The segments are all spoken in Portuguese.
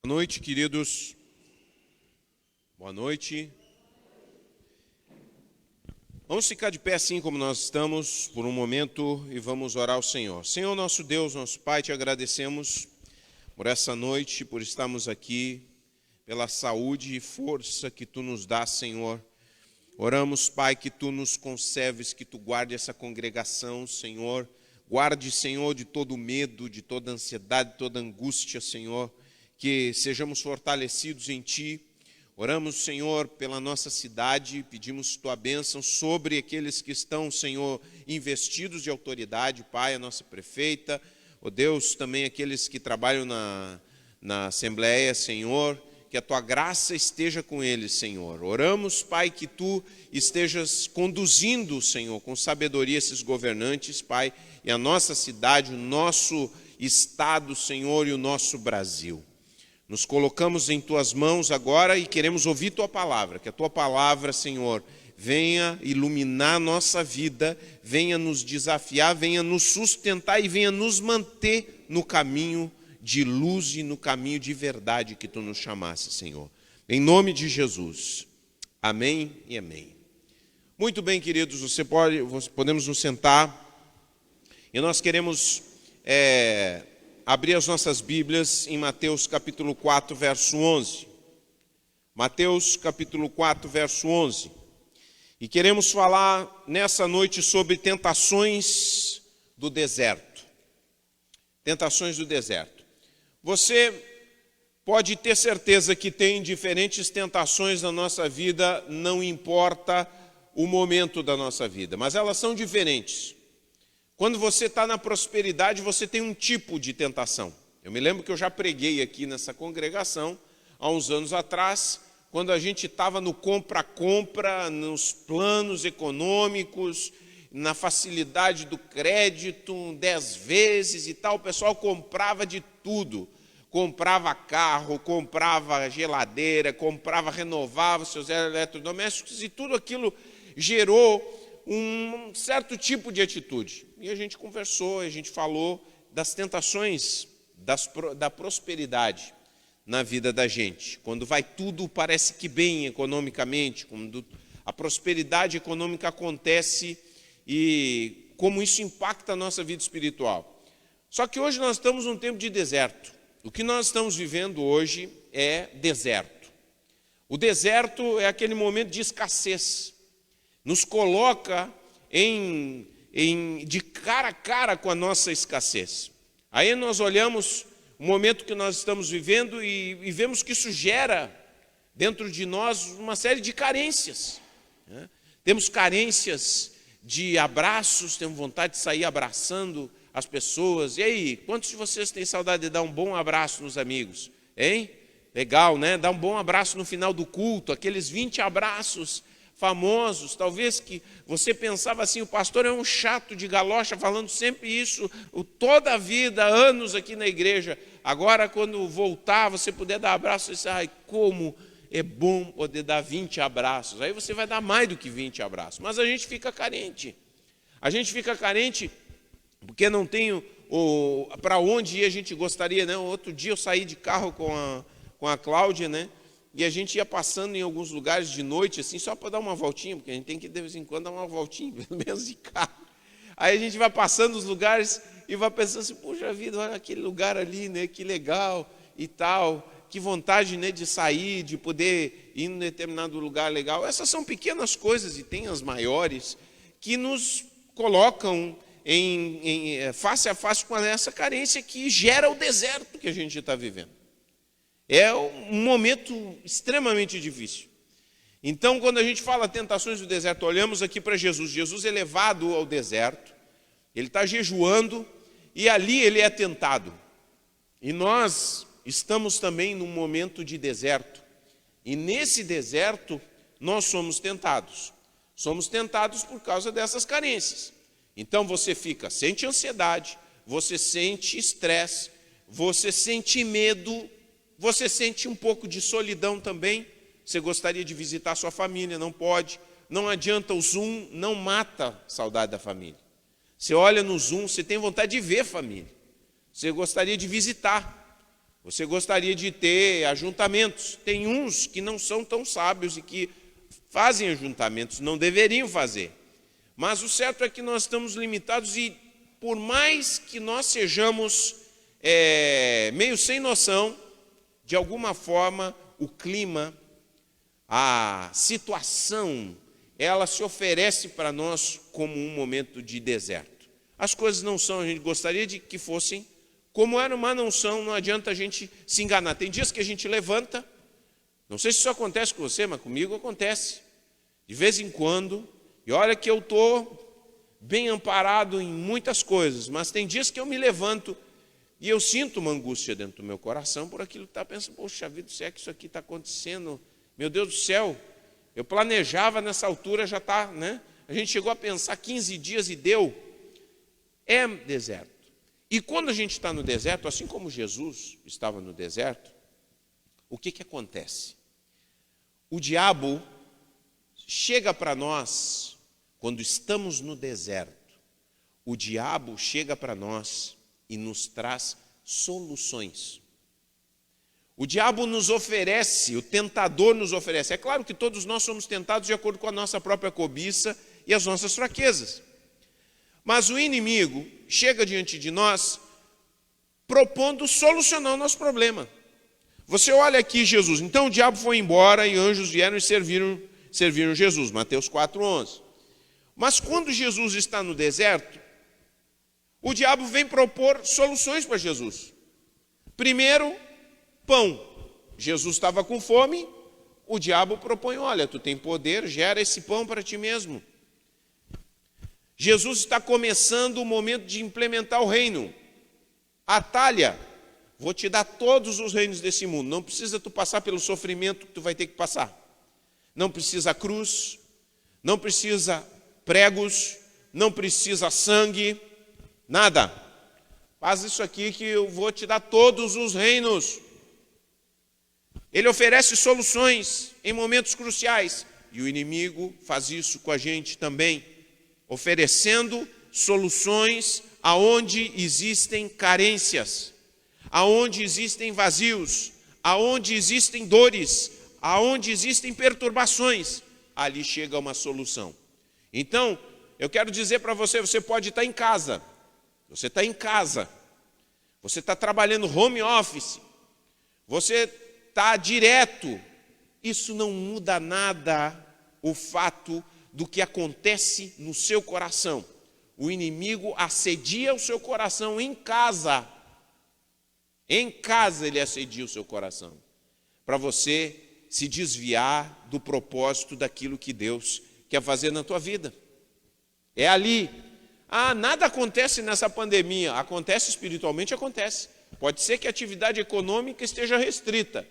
Boa noite, queridos. Boa noite. Vamos ficar de pé assim como nós estamos por um momento e vamos orar ao Senhor. Senhor, nosso Deus, nosso Pai, te agradecemos por essa noite, por estarmos aqui, pela saúde e força que Tu nos dá, Senhor. Oramos, Pai, que Tu nos conserves, que Tu guarde essa congregação, Senhor. Guarde, Senhor, de todo medo, de toda ansiedade, toda angústia, Senhor. Que sejamos fortalecidos em Ti. Oramos, Senhor, pela nossa cidade, pedimos Tua bênção sobre aqueles que estão, Senhor, investidos de autoridade, Pai, a nossa prefeita, ó Deus, também aqueles que trabalham na Assembleia, Senhor, que a Tua graça esteja com eles, Senhor. Oramos, Pai, que Tu estejas conduzindo, Senhor, com sabedoria esses governantes, Pai, e a nossa cidade, o nosso estado, Senhor, e o nosso Brasil. Nos colocamos em Tuas mãos agora e queremos ouvir Tua palavra, que a Tua palavra, Senhor, venha iluminar a nossa vida, venha nos desafiar, venha nos sustentar e venha nos manter no caminho de luz e no caminho de verdade que Tu nos chamasse, Senhor. Em nome de Jesus. Amém e amém. Muito bem, queridos, podemos nos sentar e nós queremos abrir as nossas Bíblias em Mateus capítulo 4, verso 11. Mateus capítulo 4, verso 11. E queremos falar nessa noite sobre tentações do deserto. Tentações do deserto. Você pode ter certeza que tem diferentes tentações na nossa vida, não importa o momento da nossa vida, mas elas são diferentes. Quando você está na prosperidade, você tem um tipo de tentação. Eu me lembro que eu já preguei aqui nessa congregação, há uns anos atrás, quando a gente estava no compra-compra, nos planos econômicos, na facilidade do crédito, 10 vezes e tal, o pessoal comprava de tudo. Comprava carro, comprava geladeira, renovava seus eletrodomésticos e tudo aquilo gerou um certo tipo de atitude. E a gente conversou, a gente falou das tentações da prosperidade na vida da gente. Quando vai tudo, parece que bem economicamente, quando a prosperidade econômica acontece e como isso impacta a nossa vida espiritual. Só que hoje nós estamos num tempo de deserto. O que nós estamos vivendo hoje é deserto. O deserto é aquele momento de escassez. Nos coloca de cara a cara com a nossa escassez. Aí nós olhamos o momento que nós estamos vivendo e vemos que isso gera dentro de nós uma série de carências. Né? Temos carências de abraços, temos vontade de sair abraçando as pessoas. E aí, quantos de vocês têm saudade de dar um bom abraço nos amigos? Hein? Legal, né? Dar um bom abraço no final do culto, aqueles 20 abraços famosos. Talvez que você pensava assim, o pastor é um chato de galocha, falando sempre isso, toda a vida, anos aqui na igreja. Agora, quando voltar, você puder dar abraço, você diz, ai, como é bom poder dar 20 abraços. Aí você vai dar mais do que 20 abraços. Mas a gente fica carente. A gente fica carente porque não tem para onde ir. A gente gostaria, né? Outro dia eu saí de carro com a Cláudia, né? E a gente ia passando em alguns lugares de noite, assim, só para dar uma voltinha, porque a gente tem que de vez em quando dar uma voltinha, pelo menos de carro. Aí a gente vai passando os lugares e vai pensando assim, puxa vida, olha aquele lugar ali, né? Que legal e tal. Que vontade, né, de sair, de poder ir em um determinado lugar legal. Essas são pequenas coisas, e tem as maiores, que nos colocam face a face com essa carência que gera o deserto que a gente está vivendo. É um momento extremamente difícil. Então, quando a gente fala tentações do deserto, olhamos aqui para Jesus. Jesus é levado ao deserto, ele está jejuando, e ali ele é tentado. E nós estamos também num momento de deserto. E nesse deserto, nós somos tentados. Somos tentados por causa dessas carências. Então você sente ansiedade, você sente estresse, você sente medo, você sente um pouco de solidão também. Você gostaria de visitar sua família, não pode. Não adianta, o Zoom não mata a saudade da família. Você olha no Zoom, você tem vontade de ver família. Você gostaria de visitar. Você gostaria de ter ajuntamentos. Tem uns que não são tão sábios e que fazem ajuntamentos, não deveriam fazer. Mas o certo é que nós estamos limitados e, por mais que nós sejamos meio sem noção, de alguma forma, o clima, a situação, ela se oferece para nós como um momento de deserto. As coisas não são, a gente gostaria de que fossem como eram, mas não são, não adianta a gente se enganar. Tem dias que a gente levanta, não sei se isso acontece com você, mas comigo acontece, de vez em quando, e olha que eu estou bem amparado em muitas coisas, mas tem dias que eu me levanto e eu sinto uma angústia dentro do meu coração por aquilo que está pensando, poxa vida, se é que isso aqui está acontecendo, meu Deus do céu, eu planejava nessa altura, já está, né? A gente chegou a pensar 15 dias e deu. É deserto. E quando a gente está no deserto, assim como Jesus estava no deserto, o que acontece? O diabo chega para nós, quando estamos no deserto, o diabo chega para nós e nos traz soluções. O diabo nos oferece, o tentador nos oferece. É claro que todos nós somos tentados de acordo com a nossa própria cobiça e as nossas fraquezas. Mas o inimigo chega diante de nós propondo solucionar o nosso problema. Você olha aqui Jesus, então o diabo foi embora e anjos vieram e serviram Jesus, Mateus 4:11. Mas quando Jesus está no deserto, o diabo vem propor soluções para Jesus. Primeiro, pão. Jesus estava com fome, o diabo propõe, olha, tu tem poder, gera esse pão para ti mesmo. Jesus está começando o momento de implementar o reino. Atalha, vou te dar todos os reinos desse mundo, não precisa tu passar pelo sofrimento que tu vai ter que passar. Não precisa cruz, não precisa pregos, não precisa sangue, nada. Faz isso aqui que eu vou te dar todos os reinos. Ele oferece soluções em momentos cruciais. E o inimigo faz isso com a gente também, oferecendo soluções aonde existem carências, aonde existem vazios, aonde existem dores, aonde existem perturbações. Ali chega uma solução. Então, eu quero dizer para você, você pode estar em casa, você está em casa, você está trabalhando home office, você está direto, isso não muda nada o fato do que acontece no seu coração. O inimigo assedia o seu coração em casa. Em casa ele assedia o seu coração, para você se desviar do propósito daquilo que Deus quer fazer na tua vida. É ali. Nada acontece nessa pandemia. Acontece espiritualmente, acontece. Pode ser que a atividade econômica esteja restrita,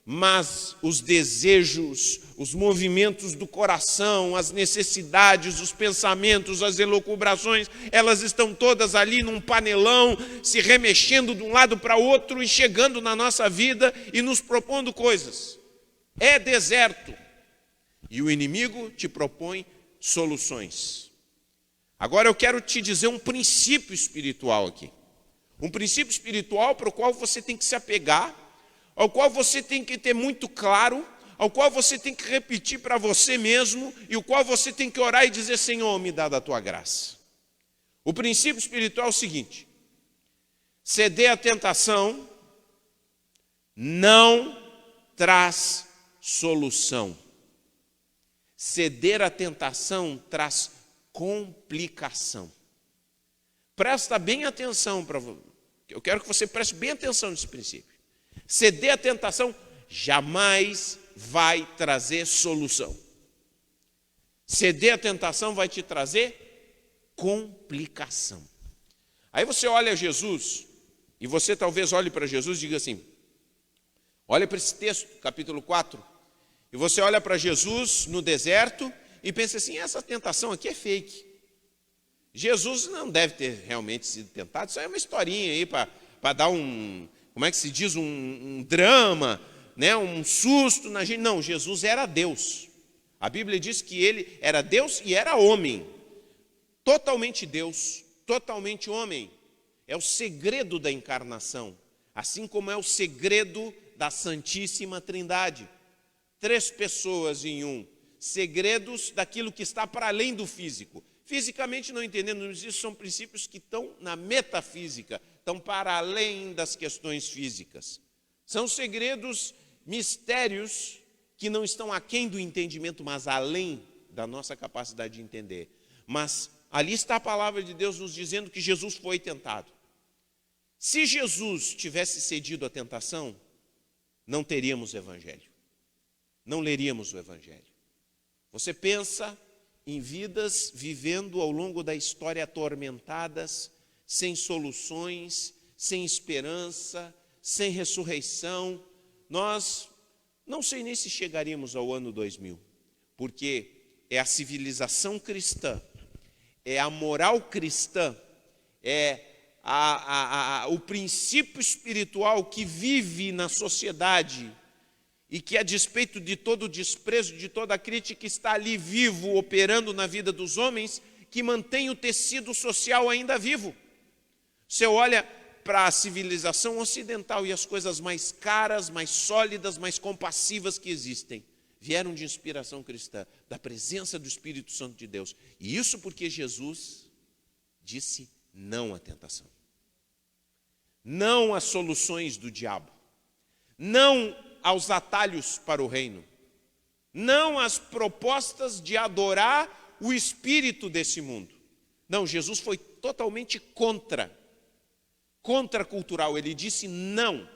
mas os desejos, os movimentos do coração, as necessidades, os pensamentos, as elucubrações, elas estão todas ali num panelão, se remexendo de um lado para o outro e chegando na nossa vida e nos propondo coisas. É deserto. E o inimigo te propõe soluções. Agora eu quero te dizer um princípio espiritual aqui. Um princípio espiritual para o qual você tem que se apegar, ao qual você tem que ter muito claro, ao qual você tem que repetir para você mesmo e o qual você tem que orar e dizer, Senhor, me dá da tua graça. O princípio espiritual é o seguinte: ceder à tentação não traz solução. Ceder à tentação traz complicação. Presta bem atenção, eu quero que você preste bem atenção nesse princípio. Ceder à tentação jamais vai trazer solução. Ceder à tentação vai te trazer complicação. Aí você olha Jesus, e você talvez olhe para Jesus e diga assim, olha para esse texto, capítulo 4, e você olha para Jesus no deserto e pensa assim, essa tentação aqui é fake. Jesus não deve ter realmente sido tentado, isso aí é uma historinha aí para dar como é que se diz, um drama, né? Um susto na gente. Não, Jesus era Deus. A Bíblia diz que ele era Deus e era homem. Totalmente Deus, totalmente homem. É o segredo da encarnação. assim como é o segredo da Santíssima Trindade. 3 pessoas em um, segredos daquilo que está para além do físico. Fisicamente não entendemos isso, são princípios que estão na metafísica, estão para além das questões físicas. São segredos, mistérios que não estão aquém do entendimento, mas além da nossa capacidade de entender. Mas ali está a palavra de Deus nos dizendo que Jesus foi tentado. Se Jesus tivesse cedido à tentação, não teríamos o Evangelho. Não leríamos o Evangelho. Você pensa em vidas vivendo ao longo da história atormentadas, sem soluções, sem esperança, sem ressurreição. Nós não sei nem se chegaríamos ao ano 2000, porque é a civilização cristã, é a moral cristã, é o princípio espiritual que vive na sociedade e que, a despeito de todo o desprezo, de toda a crítica, está ali vivo, operando na vida dos homens, que mantém o tecido social ainda vivo. Você olha para a civilização ocidental e as coisas mais caras, mais sólidas, mais compassivas que existem, vieram de inspiração cristã, da presença do Espírito Santo de Deus. E isso porque Jesus disse não à tentação. Não às soluções do diabo. Não aos atalhos para o reino. Não às propostas de adorar o espírito desse mundo. Não, Jesus foi totalmente contracultural. Ele disse não.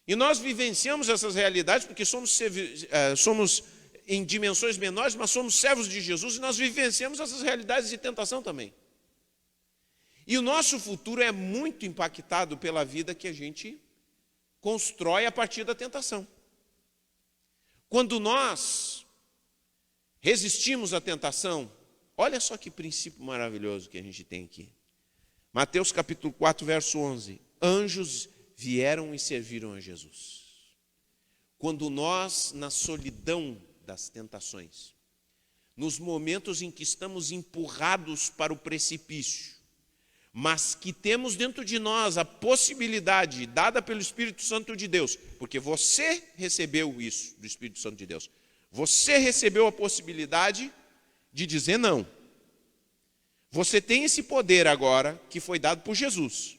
E nós vivenciamos essas realidades porque somos em dimensões menores, mas somos servos de Jesus e nós vivenciamos essas realidades de tentação também. E o nosso futuro é muito impactado pela vida que a gente constrói a partir da tentação. Quando nós resistimos à tentação, olha só que princípio maravilhoso que a gente tem aqui. Mateus capítulo 4, verso 11. Anjos vieram e serviram a Jesus. Quando nós, na solidão das tentações, nos momentos em que estamos empurrados para o precipício, mas que temos dentro de nós a possibilidade, dada pelo Espírito Santo de Deus, porque você recebeu isso do Espírito Santo de Deus, você recebeu a possibilidade de dizer não. Você tem esse poder agora, que foi dado por Jesus,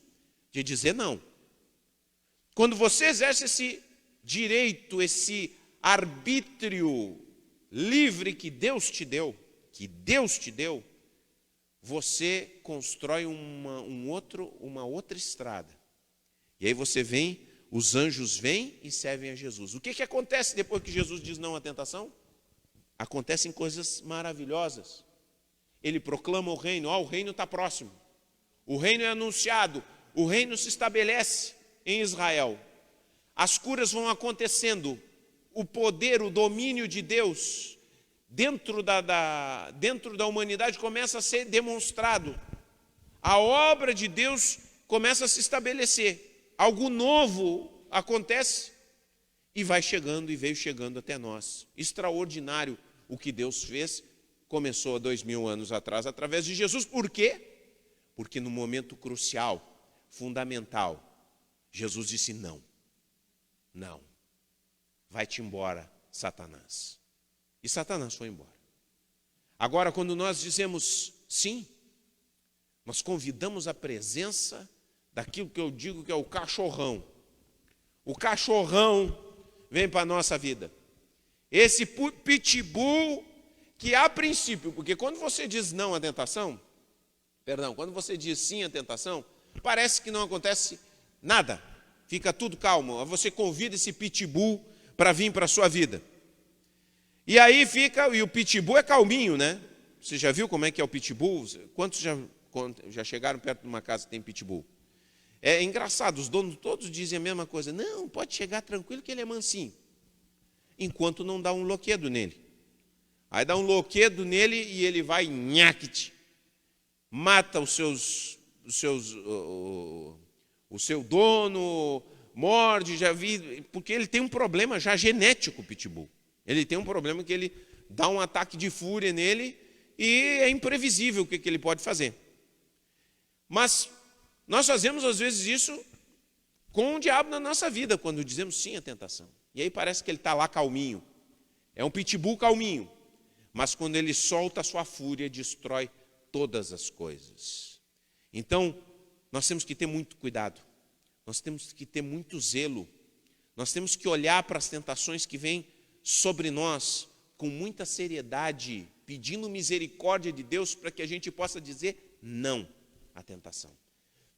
de dizer não. Quando você exerce esse direito, esse arbítrio livre que Deus te deu, você constrói uma outra estrada. E aí você vem, os anjos vêm e servem a Jesus. O que acontece depois que Jesus diz não à tentação? Acontecem coisas maravilhosas. Ele proclama o reino, o reino está próximo. O reino é anunciado, o reino se estabelece em Israel. As curas vão acontecendo, o poder, o domínio de Deus dentro da humanidade começa a ser demonstrado. A obra de Deus começa a se estabelecer. Algo novo acontece e vai chegando e veio chegando até nós. Extraordinário o que Deus fez, começou há 2000 anos atrás através de Jesus. Por quê? Porque no momento crucial, fundamental, Jesus disse não. Não. Vai-te embora, Satanás. E Satanás foi embora. Agora, quando nós dizemos sim, nós convidamos a presença daquilo que eu digo que é o cachorrão. O cachorrão vem para a nossa vida. Esse pitbull que a princípio, porque quando você diz não à tentação, quando você diz sim à tentação, parece que não acontece nada. Fica tudo calmo. Você convida esse pitbull para vir para a sua vida. E aí e o pitbull é calminho, né? Você já viu como é que é o pitbull? Quantos já chegaram perto de uma casa que tem pitbull? É engraçado, os donos todos dizem a mesma coisa. Não, pode chegar tranquilo que ele é mansinho. Enquanto não dá um loquedo nele. Aí dá um loquedo nele e ele vai nhaque, mata o seu dono, morde, já vi, porque ele tem um problema já genético, o pitbull. Ele tem um problema que ele dá um ataque de fúria nele e é imprevisível o que ele pode fazer. Mas nós fazemos às vezes isso com o diabo na nossa vida, quando dizemos sim à tentação. E aí parece que ele está lá calminho. É um pitbull calminho. Mas quando ele solta a sua fúria, destrói todas as coisas. Então, nós temos que ter muito cuidado. Nós temos que ter muito zelo. Nós temos que olhar para as tentações que vêm sobre nós com muita seriedade, pedindo misericórdia de Deus para que a gente possa dizer não à tentação.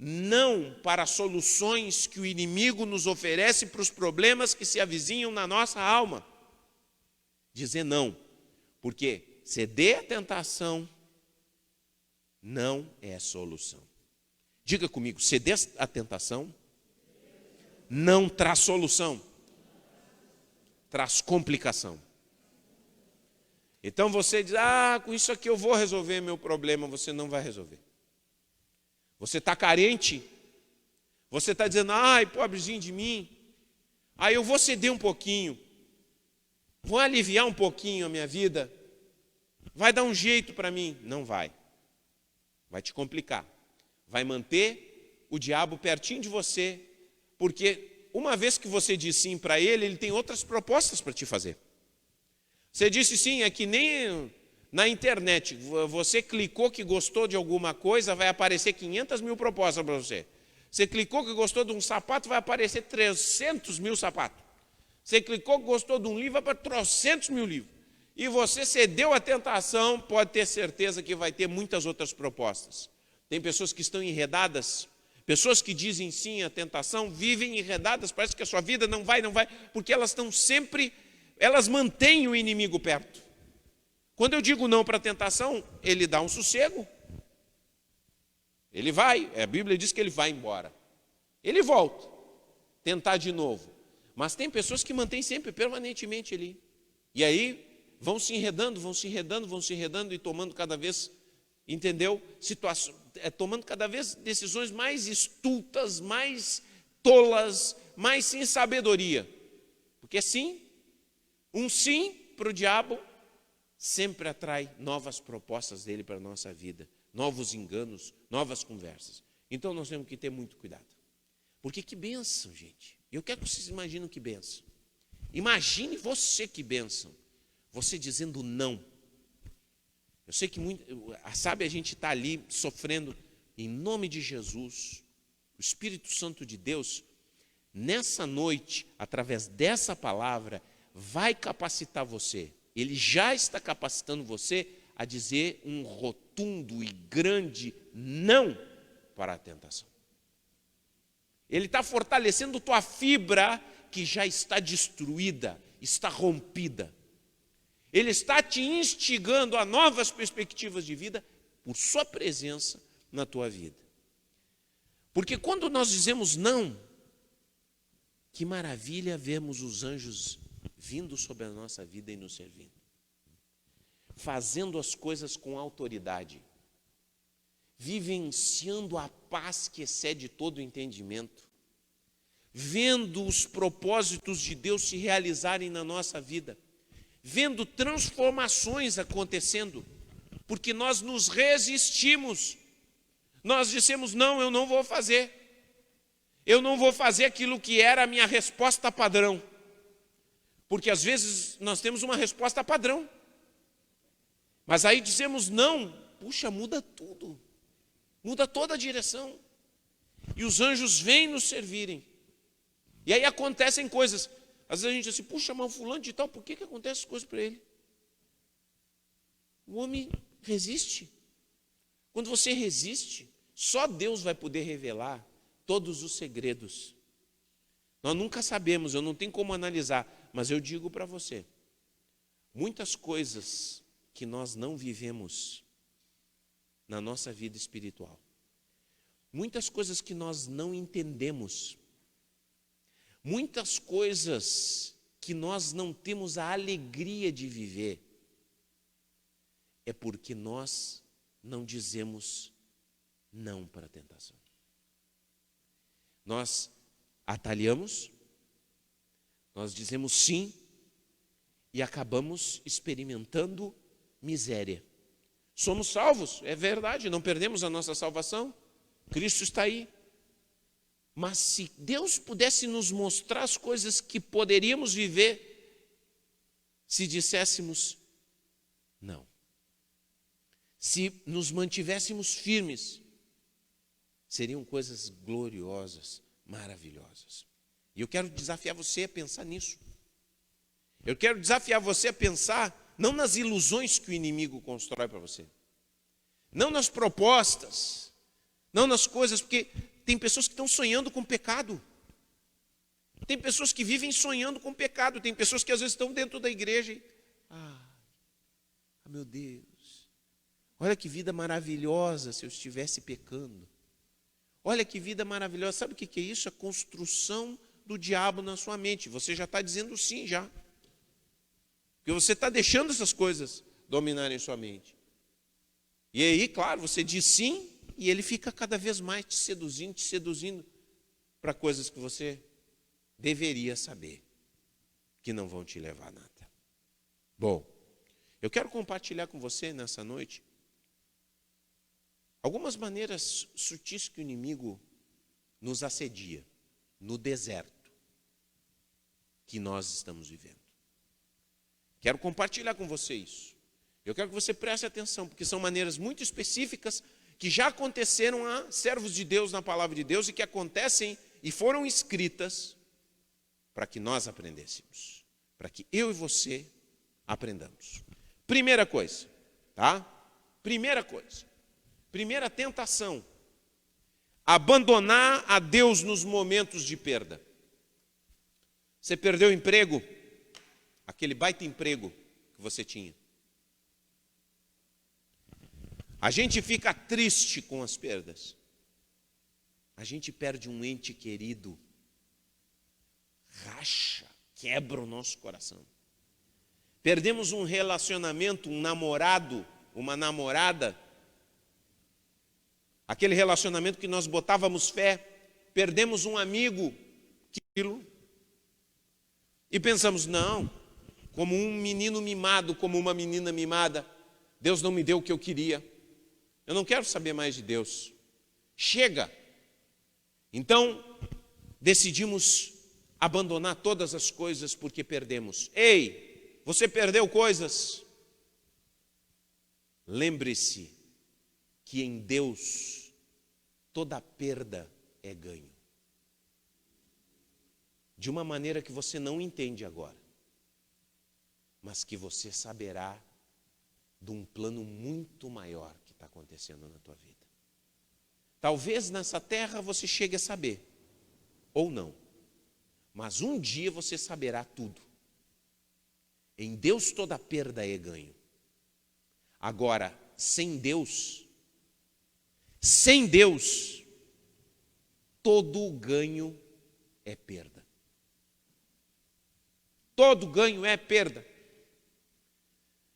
Não para soluções que o inimigo nos oferece para os problemas que se avizinham na nossa alma. Dizer não, porque ceder à tentação não é solução. Diga comigo, ceder à tentação não traz solução, traz complicação. Então você diz, com isso aqui eu vou resolver meu problema. Você não vai resolver. Você está carente, você está dizendo, pobrezinho de mim, eu vou ceder um pouquinho, vou aliviar um pouquinho a minha vida, vai dar um jeito para mim. Não vai. Vai te complicar. Vai manter o diabo pertinho de você, porque uma vez que você diz sim para ele, ele tem outras propostas para te fazer. Você disse sim, é que nem na internet, você clicou que gostou de alguma coisa, vai aparecer 500 mil propostas para você. Você clicou que gostou de um sapato, vai aparecer 300 mil sapatos. Você clicou que gostou de um livro, vai para 300 mil livros. E você cedeu à tentação, pode ter certeza que vai ter muitas outras propostas. Tem pessoas que estão enredadas, pessoas que dizem sim à tentação, vivem enredadas, parece que a sua vida não vai, porque elas estão sempre, elas mantêm o inimigo perto. Quando eu digo não para a tentação, ele dá um sossego. Ele vai, a Bíblia diz que ele vai embora. Ele volta, tentar de novo. Mas tem pessoas que mantêm sempre, permanentemente ali. E aí vão se enredando e tomando cada vez, entendeu? Tomando cada vez decisões mais estultas, mais tolas, mais sem sabedoria. Porque sim, um sim para o diabo sempre atrai novas propostas dele para a nossa vida, novos enganos, novas conversas. Então nós temos que ter muito cuidado. Porque que bênção, gente. Eu quero que vocês imaginem que bênção. Imagine você que bênção. Você dizendo não. Eu sei que a gente está ali sofrendo em nome de Jesus. O Espírito Santo de Deus, nessa noite, através dessa palavra, vai capacitar você. Ele já está capacitando você a dizer um rotundo e grande não para a tentação. Ele está fortalecendo tua fibra que já está destruída, está rompida. Ele está te instigando a novas perspectivas de vida por sua presença na tua vida. Porque quando nós dizemos não, que maravilha vemos os anjos vindo sobre a nossa vida e nos servindo. Fazendo as coisas com autoridade. Vivenciando a paz que excede todo o entendimento. Vendo os propósitos de Deus se realizarem na nossa vida. Vendo transformações acontecendo. Porque nós nos resistimos. Nós dissemos, não, eu não vou fazer. Eu não vou fazer aquilo que era a minha resposta padrão. Porque às vezes nós temos uma resposta padrão. Mas aí dizemos não, puxa, muda tudo. Muda toda a direção. E os anjos vêm nos servirem. E aí acontecem coisas. Às vezes a gente diz assim, puxa, mas o fulano de tal, por que acontecem coisas para ele? O homem resiste. Quando você resiste, só Deus vai poder revelar todos os segredos. Nós nunca sabemos, eu não tenho como analisar, mas eu digo para você, muitas coisas que nós não vivemos na nossa vida espiritual, muitas coisas que nós não entendemos, muitas coisas que nós não temos a alegria de viver, é porque nós não dizemos não para a tentação. Nós atalhamos, nós dizemos sim e acabamos experimentando miséria. Somos salvos, é verdade, não perdemos a nossa salvação. Cristo está aí. Mas se Deus pudesse nos mostrar as coisas que poderíamos viver se disséssemos não. Se nos mantivéssemos firmes, seriam coisas gloriosas, maravilhosas. E eu quero desafiar você a pensar nisso. Eu quero desafiar você a pensar não nas ilusões que o inimigo constrói para você, não nas propostas, não nas coisas, porque tem pessoas que estão sonhando com pecado. Tem pessoas que vivem sonhando com pecado. Tem pessoas que às vezes estão dentro da igreja e... meu Deus, olha que vida maravilhosa se eu estivesse pecando. Olha que vida maravilhosa. Sabe o que é isso? A construção do diabo na sua mente. Você já está dizendo sim já. Porque você está deixando essas coisas dominarem sua mente. E aí, claro, você diz sim e ele fica cada vez mais te seduzindo para coisas que você deveria saber, que não vão te levar a nada. Bom, eu quero compartilhar com você nessa noite algumas maneiras sutis que o inimigo nos assedia no deserto que nós estamos vivendo. Quero compartilhar com você isso. Eu quero que você preste atenção, porque são maneiras muito específicas que já aconteceram a servos de Deus na palavra de Deus e que acontecem e foram escritas para que nós aprendêssemos, para que eu e você aprendamos. Primeira coisa, tá? Primeira coisa. Primeira tentação. Abandonar a Deus nos momentos de perda. Você perdeu o emprego, aquele baita emprego que você tinha. A gente fica triste com as perdas. A gente perde um ente querido. Racha, quebra o nosso coração. Perdemos um relacionamento, um namorado, uma namorada. Aquele relacionamento que nós botávamos fé. Perdemos um amigo, aquilo. E pensamos, não, como um menino mimado, como uma menina mimada, Deus não me deu o que eu queria. Eu não quero saber mais de Deus. Chega. Então, decidimos abandonar todas as coisas porque perdemos. Ei, você perdeu coisas? Lembre-se que em Deus toda perda é ganho. De uma maneira que você não entende agora, mas que você saberá de um plano muito maior que está acontecendo na tua vida. Talvez nessa terra você chegue a saber, ou não, mas um dia você saberá tudo. Em Deus toda perda é ganho. Agora, sem Deus, todo ganho é perda. Todo ganho é perda.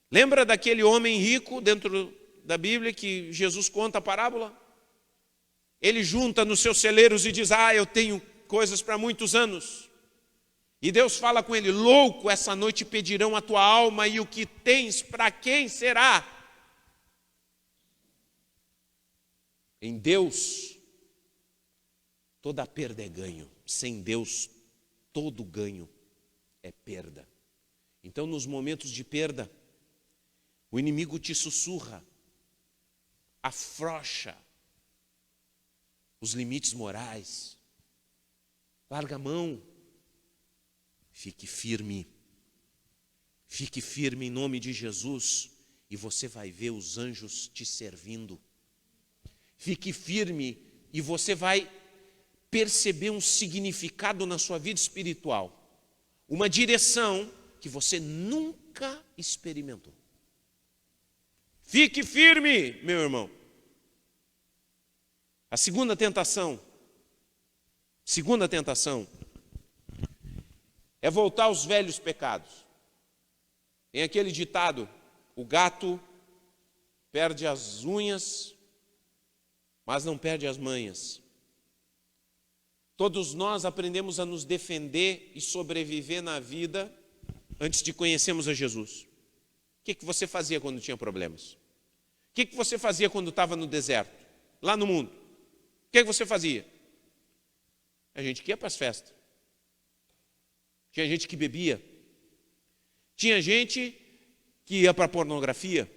Lembra daquele homem rico dentro da Bíblia que Jesus conta a parábola? Ele junta nos seus celeiros e diz, eu tenho coisas para muitos anos. E Deus fala com ele, louco, essa noite pedirão a tua alma e o que tens para quem será? Em Deus, toda perda é ganho. Sem Deus, todo ganho é perda. Então, nos momentos de perda, o inimigo te sussurra, afrouxa os limites morais, larga a mão, fique firme em nome de Jesus e você vai ver os anjos te servindo. Fique firme e você vai perceber um significado na sua vida espiritual, uma direção que você nunca experimentou. Fique firme, meu irmão. A segunda tentação é voltar aos velhos pecados. Tem aquele ditado, o gato perde as unhas, mas não perde as manhas. Todos nós aprendemos a nos defender e sobreviver na vida antes de conhecermos a Jesus. O que você fazia quando tinha problemas? O que você fazia quando estava no deserto, lá no mundo? O que você fazia? A gente que ia para as festas. Tinha gente que bebia. Tinha gente que ia para a pornografia.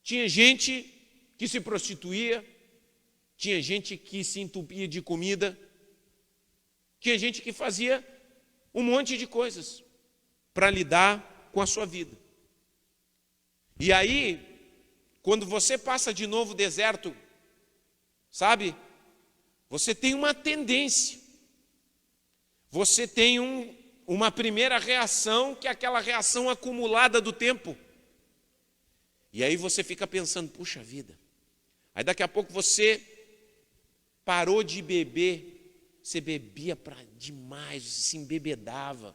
Tinha gente que se prostituía. Tinha gente que se entupia de comida. Tinha gente que fazia um monte de coisas para lidar com a sua vida. E aí, quando você passa de novo o deserto, sabe? Você tem uma tendência. Você tem uma primeira reação, que é aquela reação acumulada do tempo. E aí você fica pensando, puxa vida. Aí daqui a pouco você parou de beber. Você bebia demais, você se embebedava.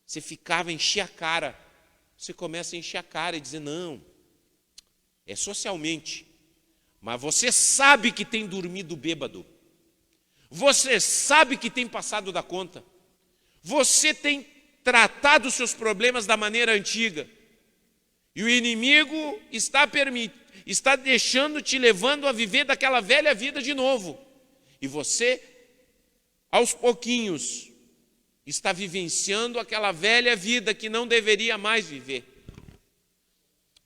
Você ficava, enchia a cara. Você começa a encher a cara e dizer, não, é socialmente. Mas você sabe que tem dormido bêbado. Você sabe que tem passado da conta. Você tem tratado os seus problemas da maneira antiga. E o inimigo está te levando a viver daquela velha vida de novo. E você, aos pouquinhos, está vivenciando aquela velha vida que não deveria mais viver.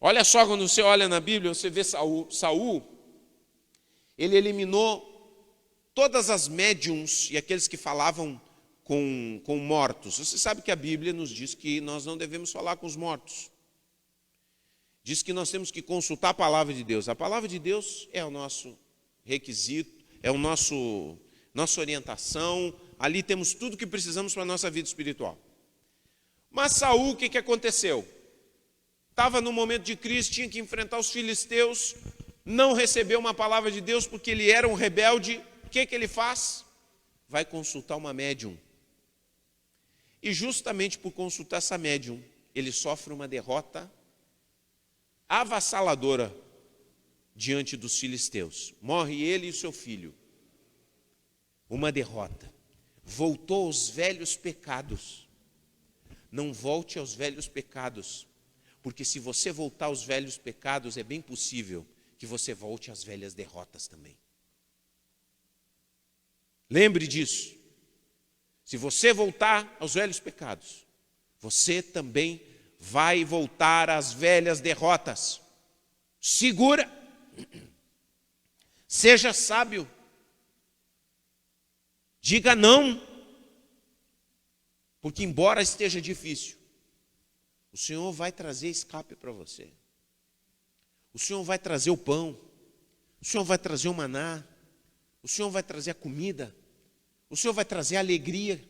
Olha só, quando você olha na Bíblia, você vê Saul, ele eliminou todas as médiuns e aqueles que falavam com mortos. Você sabe que a Bíblia nos diz que nós não devemos falar com os mortos. Diz que nós temos que consultar a palavra de Deus. A palavra de Deus é o nosso requisito, é o nossa orientação. Ali temos tudo o que precisamos para a nossa vida espiritual. Mas Saul, o que aconteceu? Estava num momento de crise, tinha que enfrentar os filisteus, não recebeu uma palavra de Deus porque ele era um rebelde. O que ele faz? Vai consultar uma médium. E justamente por consultar essa médium, ele sofre uma derrota avassaladora diante dos filisteus. Morre ele e seu filho. Uma derrota. Voltou aos velhos pecados. Não volte aos velhos pecados, porque se você voltar aos velhos pecados, é bem possível que você volte às velhas derrotas também. Lembre disso. Se você voltar aos velhos pecados, você também vai voltar às velhas derrotas. Segura. Seja sábio. Diga não. Porque embora esteja difícil, o Senhor vai trazer escape para você. O Senhor vai trazer o pão. O Senhor vai trazer o maná. O Senhor vai trazer a comida. O Senhor vai trazer a alegria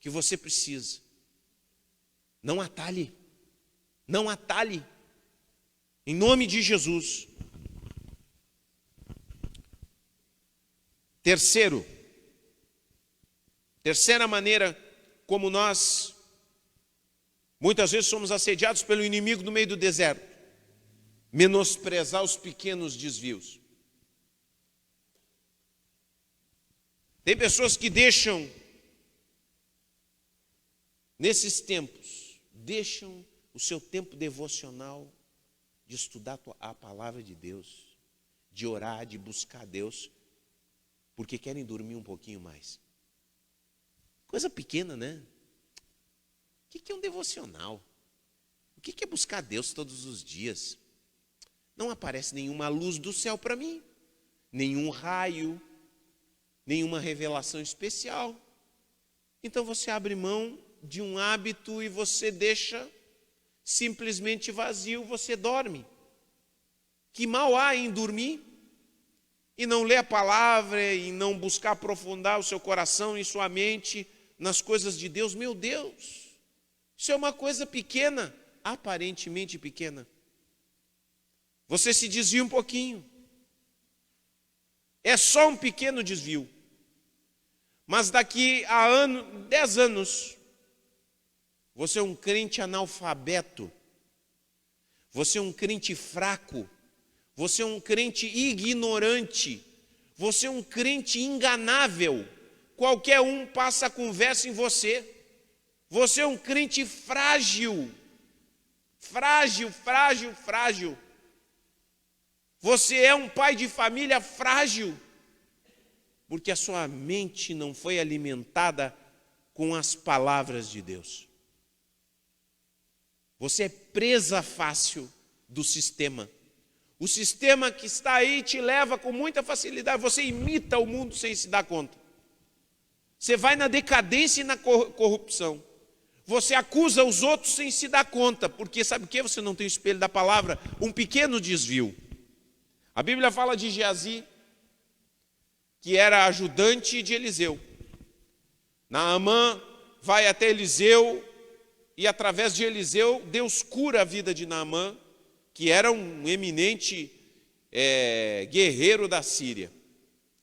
que você precisa. Não atalhe. Não atalhe. Em nome de Jesus. Terceira maneira como nós muitas vezes somos assediados pelo inimigo no meio do deserto. Menosprezar os pequenos desvios. Tem pessoas que deixam, nesses tempos, deixam o seu tempo devocional de estudar a palavra de Deus, de orar, de buscar a Deus, porque querem dormir um pouquinho mais. Coisa pequena, né? O que é um devocional? O que é buscar a Deus todos os dias? Não aparece nenhuma luz do céu para mim, nenhum raio, nenhuma revelação especial. Então você abre mão de um hábito e você deixa simplesmente vazio, você dorme. Que mal há em dormir e não ler a palavra e não buscar aprofundar o seu coração e sua mente nas coisas de Deus? Meu Deus, isso é uma coisa pequena, aparentemente pequena. Você se desvia um pouquinho. É só um pequeno desvio. Mas daqui a 10 anos, você é um crente analfabeto, você é um crente fraco, você é um crente ignorante, você é um crente enganável, qualquer um passa a conversa em você. Você é um crente frágil, frágil. Você é um pai de família frágil. Porque a sua mente não foi alimentada com as palavras de Deus. Você é presa fácil do sistema. O sistema que está aí te leva com muita facilidade. Você imita o mundo sem se dar conta. Você vai na decadência e na corrupção. Você acusa os outros sem se dar conta. Porque sabe o que? Você não tem o espelho da palavra. Um pequeno desvio. A Bíblia fala de Geazi, que era ajudante de Eliseu. Naamã vai até Eliseu e através de Eliseu, Deus cura a vida de Naamã, que era um eminente guerreiro da Síria.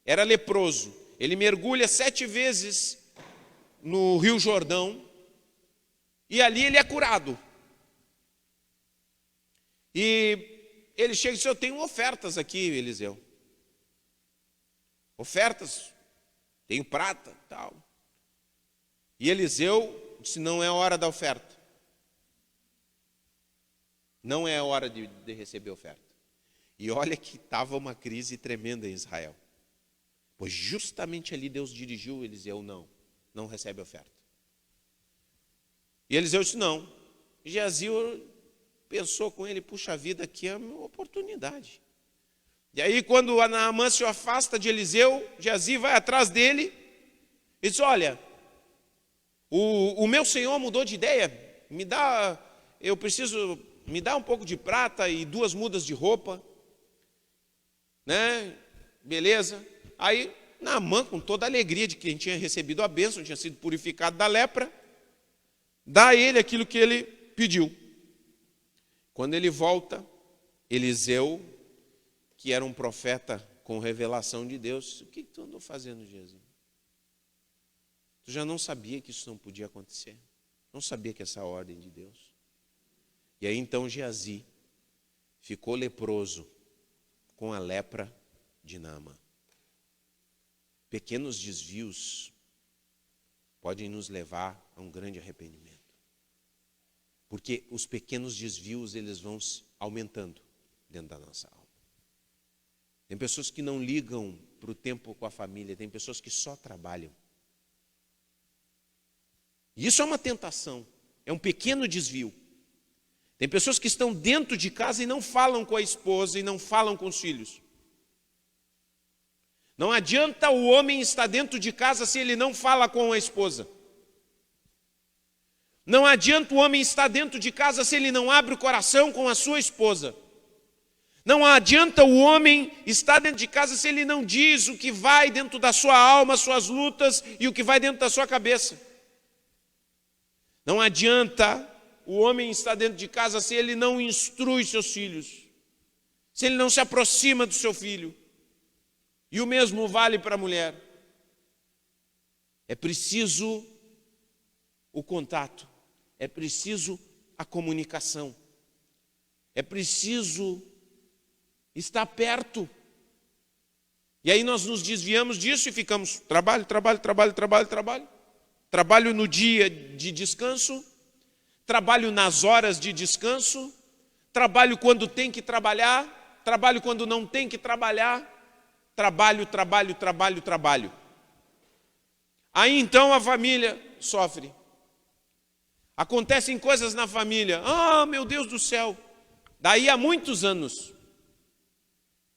Era leproso. Ele mergulha 7 vezes no Rio Jordão e ali ele é curado. E ele chega e diz: eu tenho ofertas aqui, Eliseu. Ofertas, tenho prata e tal. E Eliseu disse: não é a hora da oferta. Não é a hora de receber oferta. E olha que estava uma crise tremenda em Israel. Pois justamente ali Deus dirigiu Eliseu: não recebe oferta. E Eliseu disse: não. E Geazi pensou com ele: puxa vida, aqui é uma oportunidade. E aí quando Naamã se afasta de Eliseu, Geazi vai atrás dele e diz: olha, o meu senhor mudou de ideia, me dá um pouco de prata e 2 mudas de roupa, né? Beleza. Aí Naamã, com toda a alegria de quem tinha recebido a bênção, tinha sido purificado da lepra, dá a ele aquilo que ele pediu. Quando ele volta, Eliseu, que era um profeta com revelação de Deus: o que tu andou fazendo, Geazi? Tu já não sabia que isso não podia acontecer? Não sabia que essa é a ordem de Deus? E aí então Geazi ficou leproso com a lepra de Naamã. Pequenos desvios podem nos levar a um grande arrependimento. Porque os pequenos desvios, eles vão aumentando dentro da nossa alma. Tem pessoas que não ligam para o tempo com a família, tem pessoas que só trabalham. E isso é uma tentação, é um pequeno desvio. Tem pessoas que estão dentro de casa e não falam com a esposa e não falam com os filhos. Não adianta o homem estar dentro de casa se ele não fala com a esposa. Não adianta o homem estar dentro de casa se ele não abre o coração com a sua esposa. Não adianta o homem estar dentro de casa se ele não diz o que vai dentro da sua alma, suas lutas e o que vai dentro da sua cabeça. Não adianta o homem estar dentro de casa se ele não instrui seus filhos, se ele não se aproxima do seu filho. E o mesmo vale para a mulher. É preciso o contato, é preciso a comunicação, é preciso estar perto. E aí nós nos desviamos disso e ficamos trabalho. Trabalho no dia de descanso, trabalho nas horas de descanso, trabalho quando tem que trabalhar, trabalho quando não tem que trabalhar, trabalho. Aí então a família sofre. Acontecem coisas na família. Ah, meu Deus do céu! Daí a muitos anos,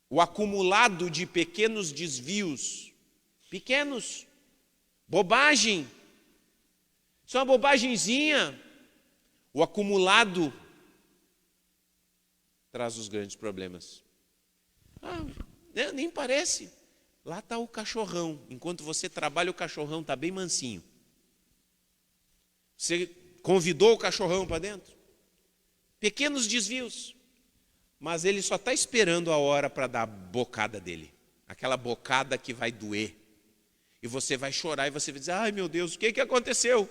o acumulado de pequenos desvios, bobagem, isso é uma bobagemzinha. O acumulado traz os grandes problemas. Nem parece. Lá está o cachorrão. Enquanto você trabalha, o cachorrão está bem mansinho. Você convidou o cachorrão para dentro? Pequenos desvios. Mas ele só está esperando a hora para dar a bocada dele. Aquela bocada que vai doer. E você vai chorar e você vai dizer: ai meu Deus, o que aconteceu?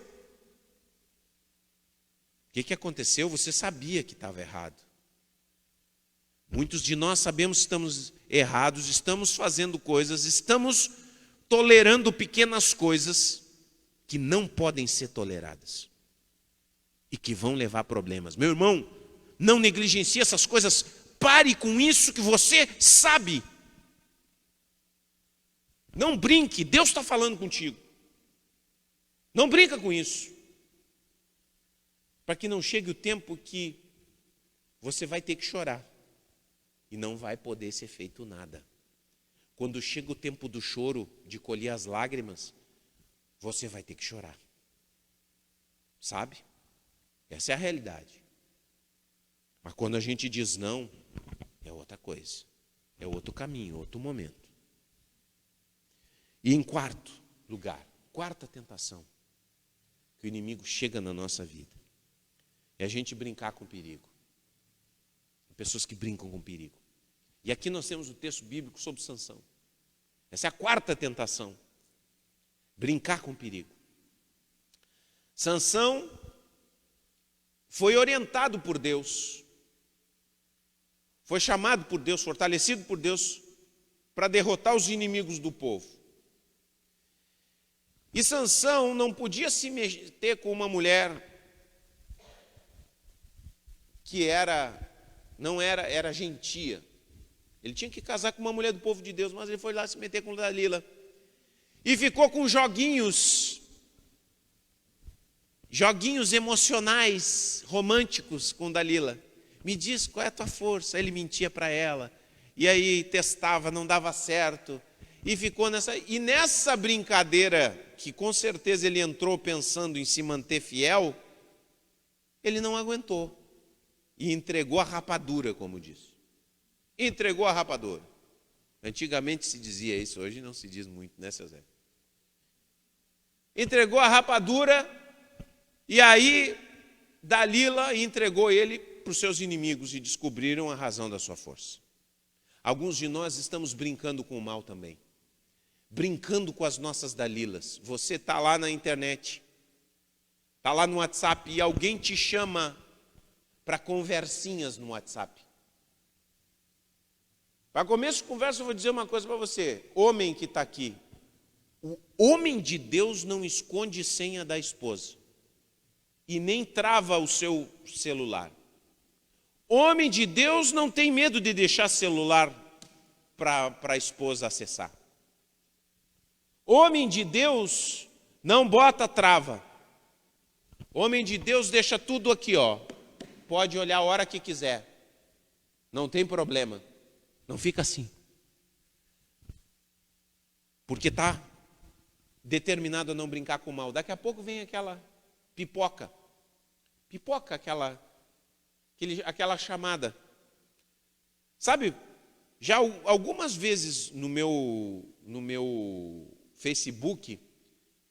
O que aconteceu? Você sabia que estava errado. Muitos de nós sabemos que estamos errados, estamos fazendo coisas, estamos tolerando pequenas coisas que não podem ser toleradas e que vão levar a problemas. Meu irmão, não negligencie essas coisas, pare com isso que você sabe. Não brinque, Deus está falando contigo. Não brinca com isso. Para que não chegue o tempo que você vai ter que chorar e não vai poder ser feito nada. Quando chega o tempo do choro, de colher as lágrimas, você vai ter que chorar. Sabe? Essa é a realidade. Mas quando a gente diz não, é outra coisa. É outro caminho, outro momento. E em quarto lugar, quarta tentação que o inimigo chega na nossa vida, é a gente brincar com perigo. Pessoas que brincam com perigo. E aqui nós temos o texto bíblico sobre Sansão. Essa é a quarta tentação. Brincar com perigo. Sansão foi orientado por Deus. Foi chamado por Deus, fortalecido por Deus, para derrotar os inimigos do povo. E Sansão não podia se meter com uma mulher que era gentia. Ele tinha que casar com uma mulher do povo de Deus, mas ele foi lá se meter com Dalila. E ficou com joguinhos emocionais, românticos com Dalila. Me diz qual é a tua força. Ele mentia para ela. E aí testava, não dava certo. E ficou nessa brincadeira, que com certeza ele entrou pensando em se manter fiel, ele não aguentou. E entregou a rapadura, como diz. Entregou a rapadura. Antigamente se dizia isso, hoje não se diz muito, né, seu Zé? Entregou a rapadura, e aí Dalila entregou ele para os seus inimigos e descobriram a razão da sua força. Alguns de nós estamos brincando com o mal também. Brincando com as nossas Dalilas. Você está lá na internet, está lá no WhatsApp e alguém te chama para conversinhas no WhatsApp. Para começo de conversa eu vou dizer uma coisa para você. Homem que está aqui, o homem de Deus não esconde senha da esposa. E nem trava o seu celular. Homem de Deus não tem medo de deixar celular para a esposa acessar. Homem de Deus não bota trava. Homem de Deus deixa tudo aqui, ó. Pode olhar a hora que quiser. Não tem problema. Não fica assim. Porque está determinado a não brincar com o mal. Daqui a pouco vem aquela pipoca. Pipoca, aquela chamada. Sabe, já algumas vezes no meu Facebook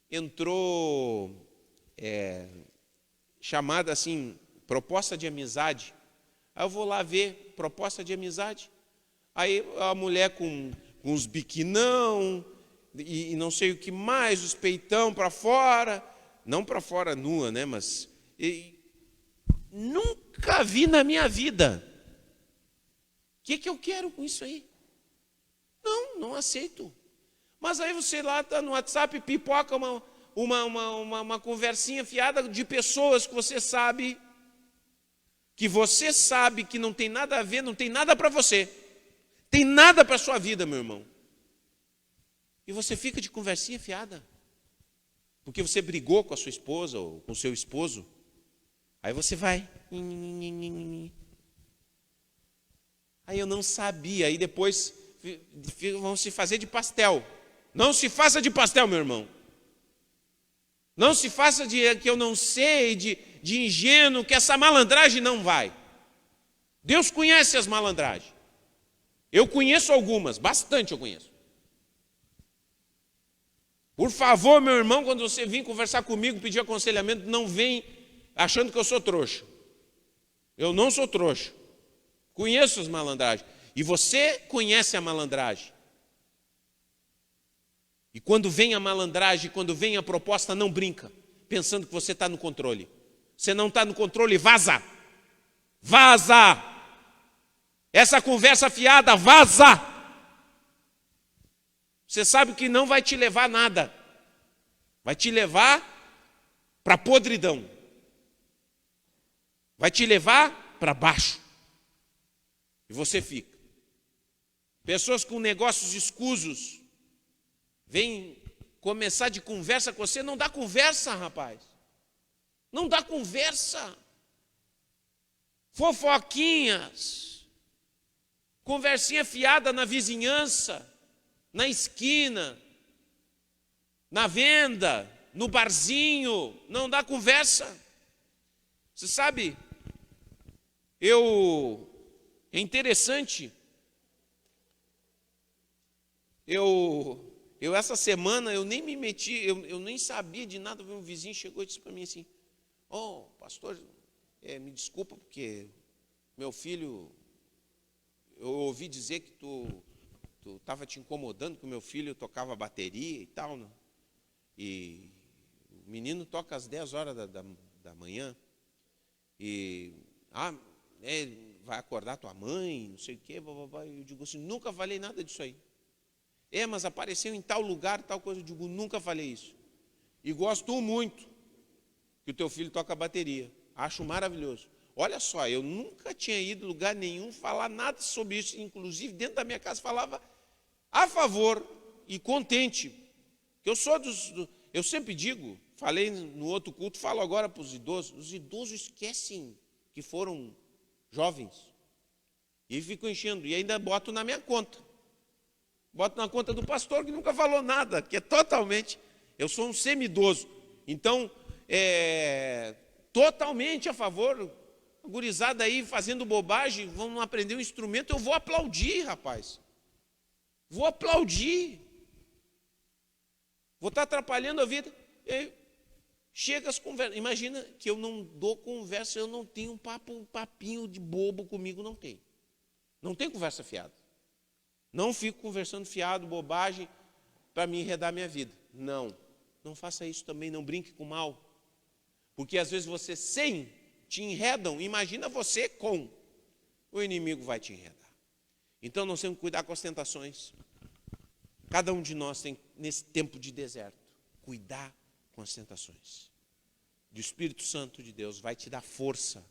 entrou chamada assim, proposta de amizade. Aí eu vou lá ver proposta de amizade. Aí a mulher com uns biquinão e não sei o que mais, os peitão para fora. Não para fora nua, né? Mas nunca vi na minha vida. O que eu quero com isso aí? Não aceito. Mas aí você lá está no WhatsApp, pipoca uma conversinha fiada de pessoas que você sabe que não tem nada a ver, não tem nada para você. Tem nada para a sua vida, meu irmão. E você fica de conversinha fiada. Porque você brigou com a sua esposa ou com o seu esposo. Aí você vai. Aí eu não sabia. Aí depois vão se fazer de pastel. Não se faça de pastel, meu irmão. Não se faça de que eu não sei, de ingênuo, que essa malandragem não vai. Deus conhece as malandragens. Eu conheço algumas, bastante eu conheço. Por favor, meu irmão, quando você vir conversar comigo, pedir aconselhamento, não vem achando que eu sou trouxa. Eu não sou trouxa. Conheço as malandragens. E você conhece a malandragem. E quando vem a malandragem, quando vem a proposta, não brinca, pensando que você está no controle. Você não está no controle, vaza. Vaza! Essa conversa fiada, vaza! Você sabe que não vai te levar a nada. Vai te levar para a podridão. Vai te levar para baixo. E você fica. Pessoas com negócios escusos. vem começar de conversa com você, não dá conversa, rapaz. Não dá conversa. Fofoquinhas, conversinha fiada na vizinhança, na esquina, na venda, no barzinho, não dá conversa. Você sabe, é interessante, eu essa semana, eu nem me meti, eu nem sabia de nada, um vizinho chegou e disse para mim assim, pastor, me desculpa porque meu filho, eu ouvi dizer que tu estava te incomodando, que o meu filho tocava bateria e tal, né? E o menino toca às 10 horas da manhã, e vai acordar tua mãe, não sei o quê, blá. Eu digo assim, nunca falei nada disso aí. Mas apareceu em tal lugar, tal coisa, eu digo, nunca falei isso. E gosto muito que o teu filho toca bateria, acho maravilhoso. Olha só, eu nunca tinha ido em lugar nenhum falar nada sobre isso, inclusive dentro da minha casa falava a favor e contente, que eu sou eu sempre digo, falei no outro culto, falo agora para os idosos esquecem que foram jovens, e ficam enchendo, e ainda boto na minha conta, boto na conta do pastor que nunca falou nada, que é totalmente, eu sou um semi-idoso, então, totalmente a favor. A gurizada aí fazendo bobagem, vão aprender um instrumento, eu vou aplaudir, rapaz. Vou aplaudir. Vou estar atrapalhando a vida. Chega as conversas. Imagina que eu não dou conversa, eu não tenho um papinho de bobo comigo, não tem. Não tem conversa fiada. Não fico conversando fiado, bobagem, para me enredar minha vida. Não faça isso também, não brinque com o mal. Porque às vezes você te enredam, imagina você com. O inimigo vai te enredar. Então nós temos que cuidar com as tentações. Cada um de nós tem, nesse tempo de deserto, cuidar com as tentações. O Espírito Santo de Deus vai te dar força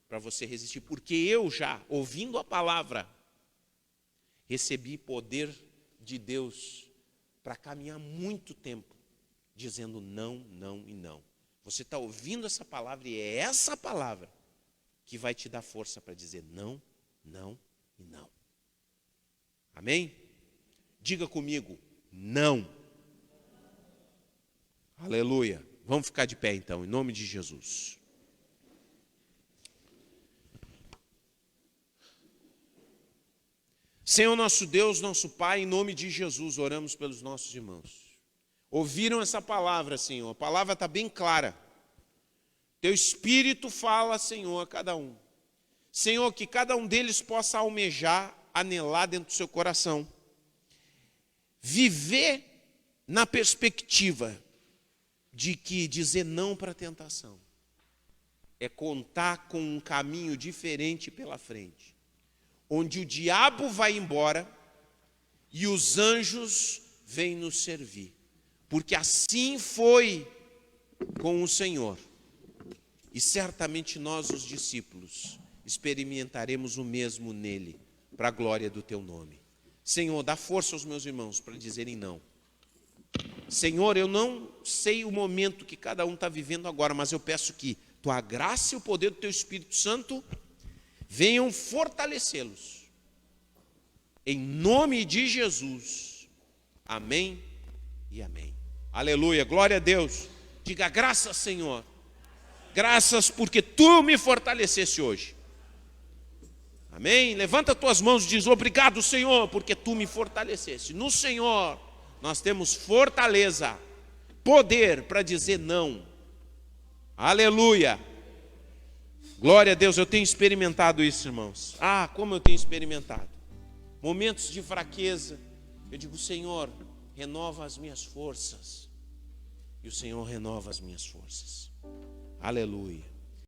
para você resistir. Porque eu já, ouvindo a palavra, recebi poder de Deus para caminhar muito tempo, dizendo não, não e não. Você está ouvindo essa palavra e é essa palavra que vai te dar força para dizer não, não e não. Amém? Diga comigo, não. Aleluia. Vamos ficar de pé então, em nome de Jesus. Senhor nosso Deus, nosso Pai, em nome de Jesus, oramos pelos nossos irmãos. Ouviram essa palavra, Senhor, a palavra está bem clara. Teu Espírito fala, Senhor, a cada um. Senhor, que cada um deles possa almejar, anelar dentro do seu coração. Viver na perspectiva de que dizer não para a tentação é contar com um caminho diferente pela frente, onde o diabo vai embora e os anjos vêm nos servir. Porque assim foi com o Senhor. E certamente nós, os discípulos, experimentaremos o mesmo nele, para a glória do teu nome. Senhor, dá força aos meus irmãos para dizerem não. Senhor, eu não sei o momento que cada um está vivendo agora, mas eu peço que tua graça e o poder do teu Espírito Santo venham fortalecê-los. Em nome de Jesus. Amém e amém. Aleluia, glória a Deus. Diga graças, Senhor. Graças porque tu me fortaleceste hoje. Amém? Levanta tuas mãos e diz obrigado, Senhor, porque tu me fortaleceste. No Senhor nós temos fortaleza, poder para dizer não. Aleluia. Glória a Deus, eu tenho experimentado isso, irmãos. Como eu tenho experimentado. Momentos de fraqueza, eu digo, Senhor, renova as minhas forças. E o Senhor renova as minhas forças. Aleluia.